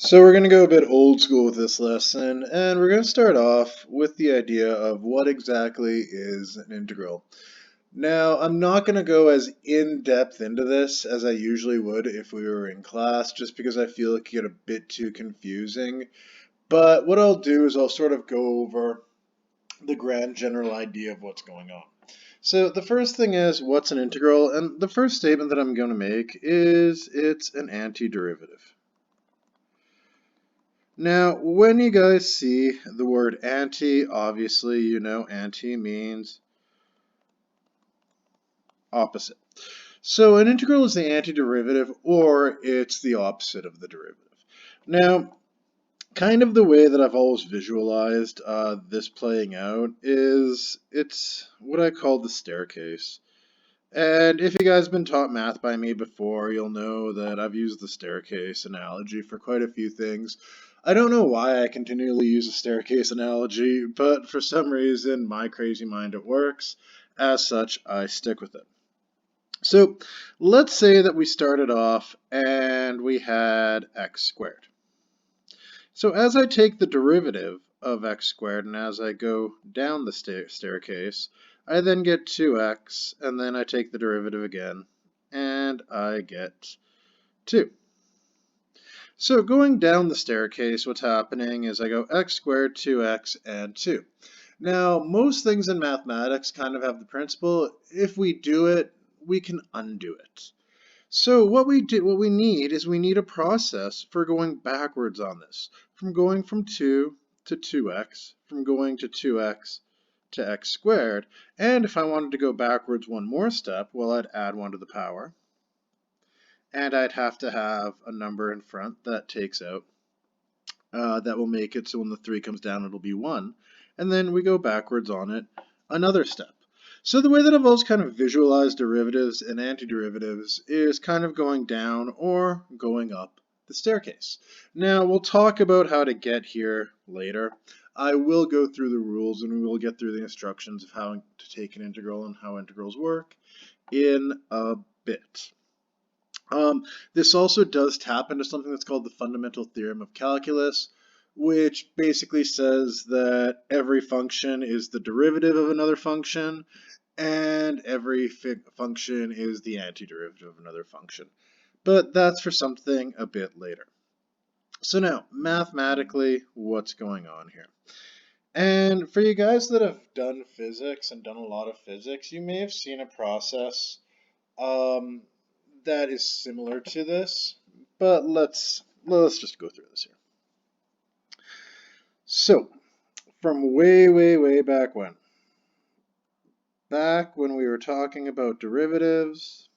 So we're going to go a bit old school with this lesson, and we're going to start off with the idea of what exactly is an integral. Now, I'm not going to go as in-depth into this as I usually would if we were in class, just because I feel it could get a bit too confusing. But what I'll do is I'll sort of go over the grand general idea of what's going on. So the first thing is, what's an integral? And the first statement that I'm going to make is it's an antiderivative. Now, when you guys see the word anti, obviously you know anti means opposite. So an integral is the antiderivative, or it's the opposite of the derivative. Now, kind of the way that I've always visualized this playing out is it's what I call the staircase. And if you guys have been taught math by me before, you'll know that I've used the staircase analogy for quite a few things. I don't know why I continually use a staircase analogy, but for some reason, my crazy mind, it works. As such, I stick with it. So let's say that we started off and we had x squared. So as I take the derivative of x squared and as I go down the staircase, I then get 2x, and then I take the derivative again, and I get 2. So going down the staircase, what's happening is I go x squared, 2x, and 2. Now, most things in mathematics kind of have the principle, if we do it, we can undo it. So what we need is we need a process for going backwards on this, from going from 2 to 2x, from going to 2x to x squared, and if I wanted to go backwards one more step, well, I'd add 1 to the power, and I'd have to have a number in front that takes out, that will make it so when the 3 comes down, it'll be 1, and then we go backwards on it another step. So the way that I've always kind of visualized derivatives and antiderivatives is kind of going down or going up the staircase. Now we'll talk about how to get here later. I will go through the rules and we will get through the instructions of how to take an integral and how integrals work in a bit. This also does tap into something that's called the fundamental theorem of calculus, which basically says that every function is the derivative of another function, and every function is the antiderivative of another function. But that's for something a bit later. So now, mathematically, what's going on here? And for you guys that have done physics and done a lot of physics, you may have seen a process um, that is similar to this, but let's just go through this here. So, from way back when we were talking about derivatives,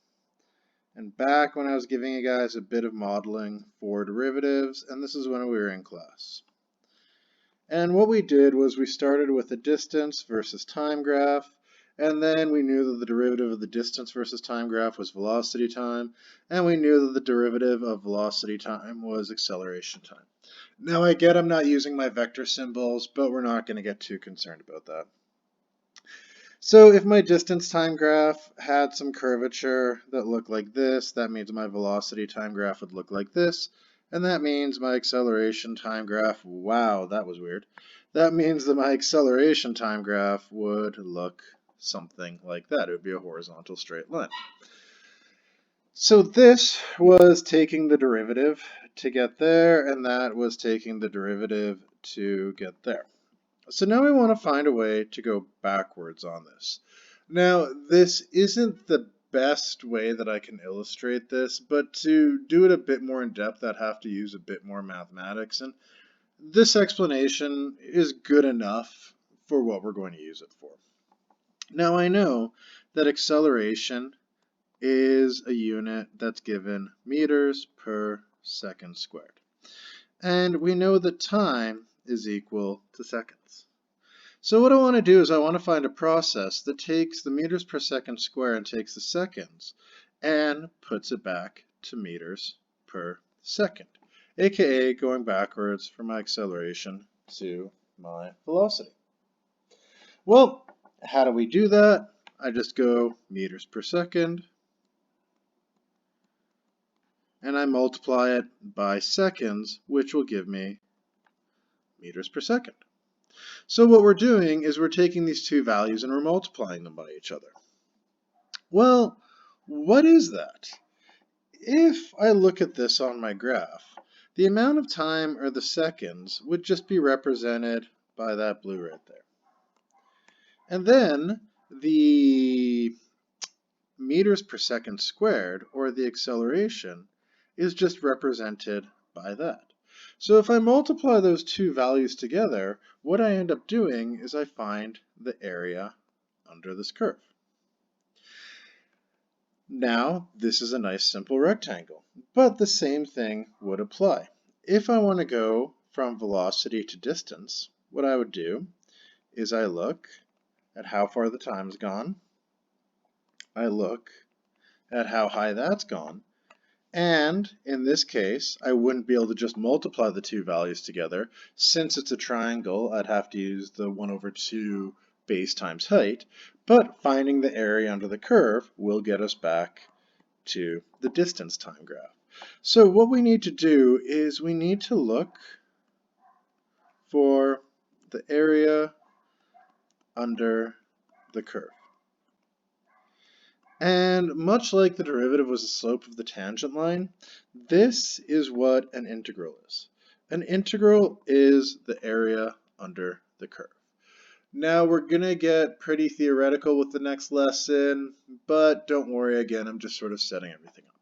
and back when I was giving you guys a bit of modeling for derivatives, and this is when we were in class. And what we did was we started with a distance versus time graph, and then we knew that the derivative of the distance versus time graph was velocity time, and we knew that the derivative of velocity time was acceleration time. Now I get I'm not using my vector symbols, but we're not going to get too concerned about that. So if my distance time graph had some curvature that looked like this, that means my velocity time graph would look like this. And that means my acceleration time graph, wow, that was weird. That means that my acceleration time graph would look something like that. It would be a horizontal straight line. So this was taking the derivative to get there, and that was taking the derivative to get there. So now we want to find a way to go backwards on this. Now, this isn't the best way that I can illustrate this, but to do it a bit more in depth, I'd have to use a bit more mathematics, and this explanation is good enough for what we're going to use it for. Now, I know that acceleration is a unit that's given meters per second squared. And we know that time is equal to seconds. So what I want to do is I want to find a process that takes the meters per second square and takes the seconds and puts it back to meters per second, aka going backwards from my acceleration to my velocity. Well, how do we do that? I just go meters per second and I multiply it by seconds, which will give me meters per second. So what we're doing is we're taking these two values and we're multiplying them by each other. Well, what is that? If I look at this on my graph, the amount of time, or the seconds, would just be represented by that blue right there. And then the meters per second squared, or the acceleration, is just represented by that. So if I multiply those two values together, what I end up doing is I find the area under this curve. Now, this is a nice simple rectangle, but the same thing would apply. If I want to go from velocity to distance, what I would do is I look at how far the time's gone, I look at how high that's gone, and in this case, I wouldn't be able to just multiply the two values together. Since it's a triangle, I'd have to use the 1/2 base times height, but finding the area under the curve will get us back to the distance time graph. So what we need to do is we need to look for the area under the curve. And much like the derivative was the slope of the tangent line, this is what an integral is. An integral is the area under the curve. Now we're going to get pretty theoretical with the next lesson, but don't worry, again, I'm just sort of setting everything up.